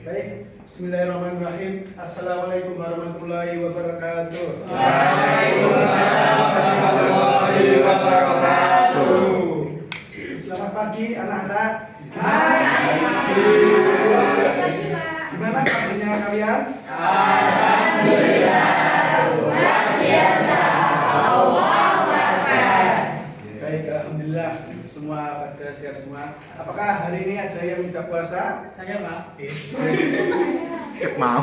Baik, bismillahirrahmanirrahim. Assalamualaikum warahmatullahi wabarakatuh. Waalaikumsalam warahmatullahi wabarakatuh. Selamat pagi anak-anak. Gimana kabarnya kalian? Alhamdulillah, luar biasa. Allahu Akbar. Baik, alhamdulillah semua pada sehat semua. Apakah hari ini ada yang tidak puasa? Saya Pak. Mau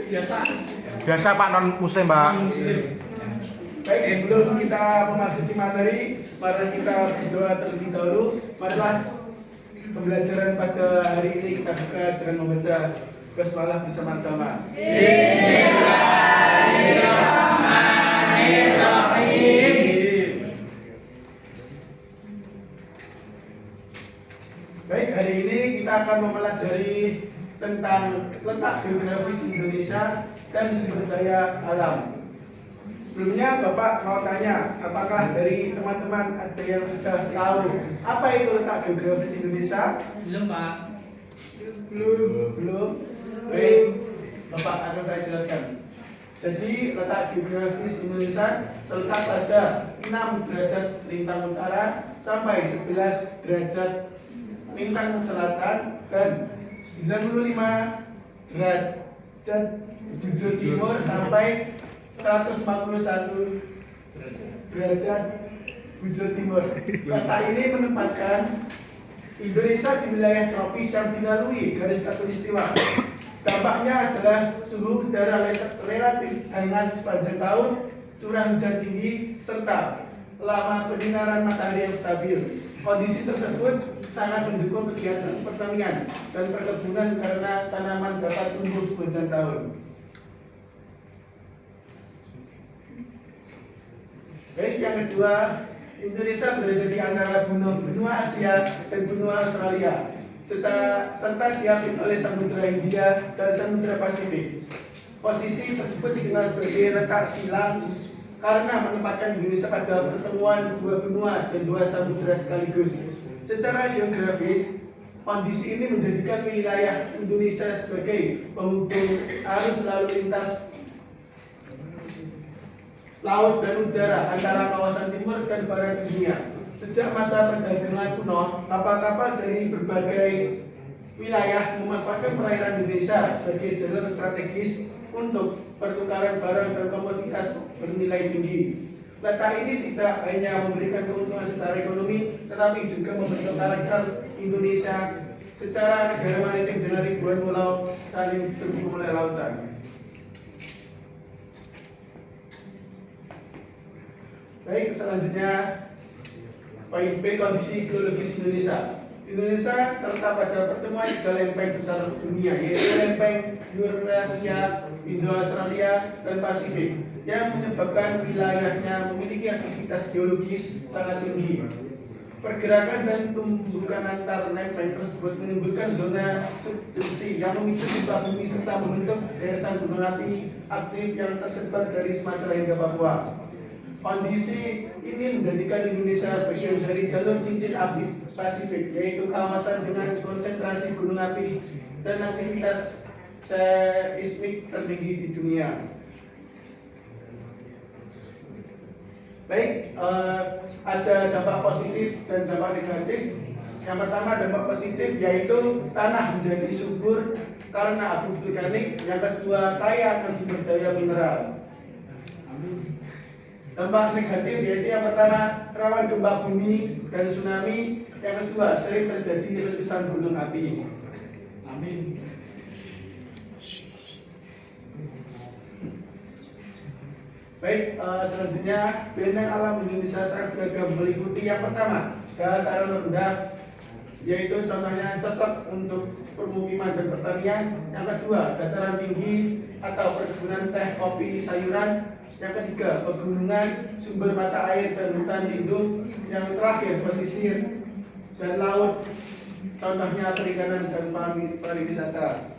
Biasa. biasa Pak non muslim Pak. Baik, sebelum kita memasuki materi, mari kita berdoa terlebih dahulu. Marilah pembelajaran pada hari ini kita buka dengan membaca basmalah bersama-sama. Bismillahirrahmanirrahim. Baik, hari ini kita akan mempelajari tentang letak geografis Indonesia dan sumber daya alam. Sebelumnya Bapak mau tanya, apakah dari teman-teman ada yang sudah tahu apa itu letak geografis Indonesia? Belum Pak. Belum. Baik, Bapak akan saya jelaskan. Jadi letak geografis Indonesia terletak pada 6 derajat lintang utara sampai 11 derajat lintang selatan dan 95 derajat bujur timur sampai 141 derajat bujur timur. Letak ini menempatkan Indonesia di wilayah tropis yang dilalui garis khatulistiwa. Dampaknya adalah suhu udara relatif hangat sepanjang tahun, curah hujan tinggi, serta lama penyinaran matahari yang stabil. Kondisi tersebut sangat mendukung kegiatan pertanian dan perkebunan karena tanaman dapat tumbuh sepanjang tahun. Baik, yang kedua, Indonesia berada di antara benua Asia dan benua Australia, serta diapit oleh Samudra Hindia dan Samudra Pasifik. Posisi tersebut dikenal sebagai letak silang karena menempatkan Indonesia pada pertemuan dua benua dan dua samudra sekaligus. Secara geografis, kondisi ini menjadikan wilayah Indonesia sebagai penghubung arus lalu lintas laut dan udara antara kawasan timur dan barat dunia. Sejak masa perdagangan kuno, kapal-kapal dari berbagai wilayah memanfaatkan perairan Indonesia sebagai jalur strategis untuk pertukaran barang dan komoditas bernilai tinggi. Letak ini tidak hanya memberikan keuntungan secara ekonomi, tetapi juga membentuk karakter Indonesia secara negara maritim dengan ribuan pulau saling terhubung oleh lautan. Baik, selanjutnya poin B, kondisi geologis Indonesia. Indonesia terletak pada pertemuan tiga lempeng besar dunia, yaitu lempeng Eurasia, Indo-Australia, dan Pasifik, yang menyebabkan wilayahnya memiliki aktivitas geologis sangat tinggi. Pergerakan dan tumbukan antar lempeng tersebut menimbulkan zona subduksi yang memicu gempa bumi serta membentuk deretan gunung api aktif yang tersebar dari Sumatera hingga Papua. Kondisi ini menjadikan Indonesia bagian dari jalur cincin api Pasifik, yaitu kawasan dengan konsentrasi gunung api dan aktivitas seismik tertinggi di dunia. Baik, ada dampak positif dan dampak negatif. Yang pertama, dampak positif yaitu tanah menjadi subur karena abu vulkanik. Yang kedua, kaya akan sumber daya mineral. Dampak negatif yaitu yang pertama, rawan gempa bumi dan tsunami. Yang kedua, sering terjadi letusan gunung api. Amin. Baik, selanjutnya benteng alam Indonesia sangat beragam, meliputi yang pertama, dataran rendah, yaitu contohnya cocok untuk permukiman dan pertanian. Yang kedua, dataran tinggi atau perkebunan teh, kopi, sayuran. Yang ketiga, pegunungan, sumber mata air dan hutan lindung. Yang terakhir, pesisir dan laut, contohnya perikanan dan pariwisata.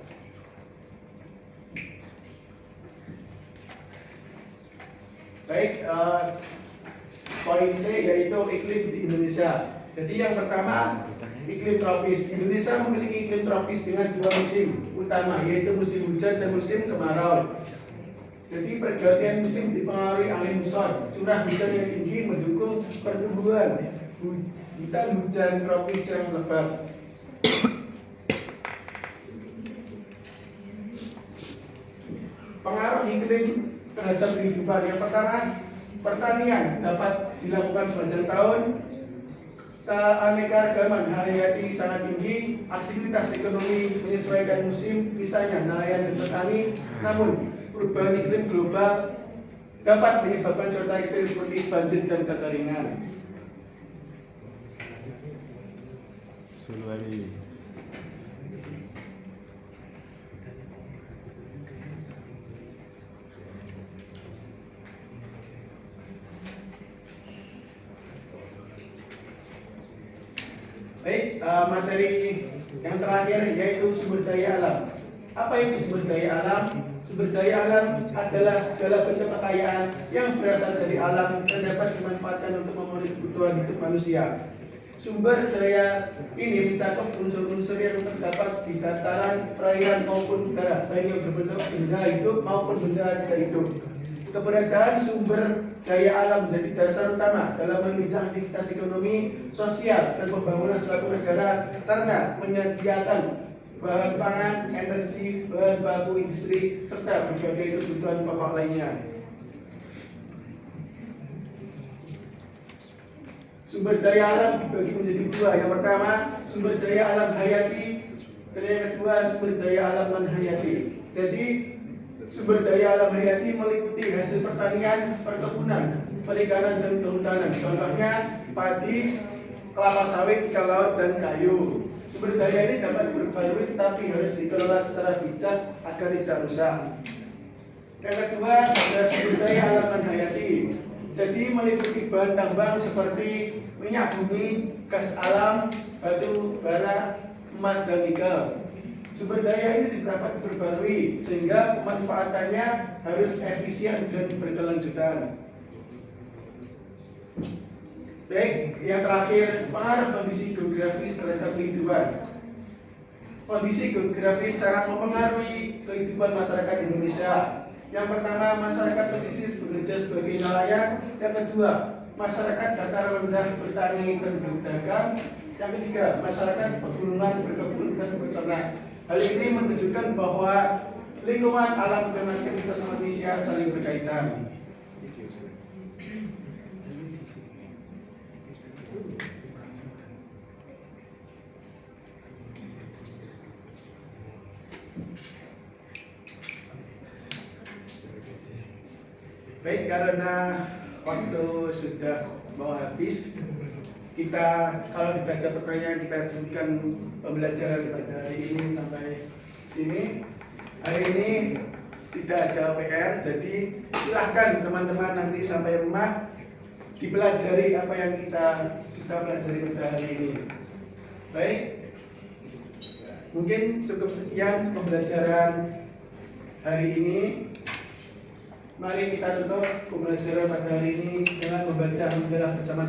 Baik, poin C yaitu iklim di Indonesia. Jadi yang pertama, iklim tropis. Indonesia memiliki iklim tropis dengan dua musim utama, yaitu musim hujan dan musim kemarau. Jadi pergantian musim dipengaruhi angin muson, curah hujan yang tinggi mendukung pertumbuhan hutan tropis yang lebat. Pengaruh iklim terhadap kehidupan. Yang pertama, pertanian dapat dilakukan sepanjang tahun. Keanekaragaman hayati sangat tinggi. Aktivitas ekonomi menyesuaikan musim, misalnya nelayan dan petani. Namun, perubahan iklim global dapat menyebabkan cuaca ekstrem seperti banjir dan kekeringan. Baik, materi yang terakhir yaitu sumber daya alam. Apa itu sumber daya alam? Sumber daya alam adalah segala bentuk kekayaan yang berasal dari alam dan dapat dimanfaatkan untuk memenuhi kebutuhan hidup manusia. Sumber daya ini mencakup unsur-unsur yang terdapat di dataran, perairan maupun udara, baik yang berbentuk benda hidup maupun benda tidak hidup. Keberadaan sumber daya alam menjadi dasar utama dalam menunjang aktivitas ekonomi, sosial, dan pembangunan suatu negara karena menyediakan bahan pangan, energi, bahan baku industri, serta berbagai kebutuhan pokok lainnya. Sumber daya alam dibagi menjadi dua. Yang pertama, sumber daya alam hayati, dan yang kedua, sumber daya alam non-hayati. Jadi, sumber daya alam hayati meliputi hasil pertanian, perkebunan, perikanan, dan kehutanan. Contohnya padi, kelapa sawit, ikan laut, dan kayu. Sumber daya ini dapat bervalue tetapi harus dikelola secara bijak agar tidak rusak. Yang kedua adalah sumber daya alam non-hayati. Jadi meliputi bahan tambang seperti minyak bumi, gas alam, batu bara, emas, dan nikel. Sumber daya ini dapat diperbarui sehingga pemanfaatannya harus efisien dan berkelanjutan. Baik, yang terakhir, pengaruh kondisi geografis terhadap kehidupan. Kondisi geografis sangat mempengaruhi kehidupan masyarakat Indonesia. Yang pertama, masyarakat pesisir bekerja sebagai nelayan. Yang kedua, masyarakat dataran rendah bertani dan berdagang. Yang ketiga, masyarakat pegunungan berkebun dan beternak. Hal ini menunjukkan bahwa lingkungan alam dan aktivitas manusia saling berkaitan. Baik, karena waktu sudah mau habis, kalau tidak ada pertanyaan kita cukupkan pembelajaran pada hari ini sampai sini. Hari ini tidak ada PR, jadi silahkan teman-teman nanti sampai rumah dipelajari apa yang kita sudah pelajari pada hari ini. Baik, mungkin cukup sekian pembelajaran hari ini. Mari kita tutup pembelajaran pada hari ini dengan membaca alhamdulillah bersama.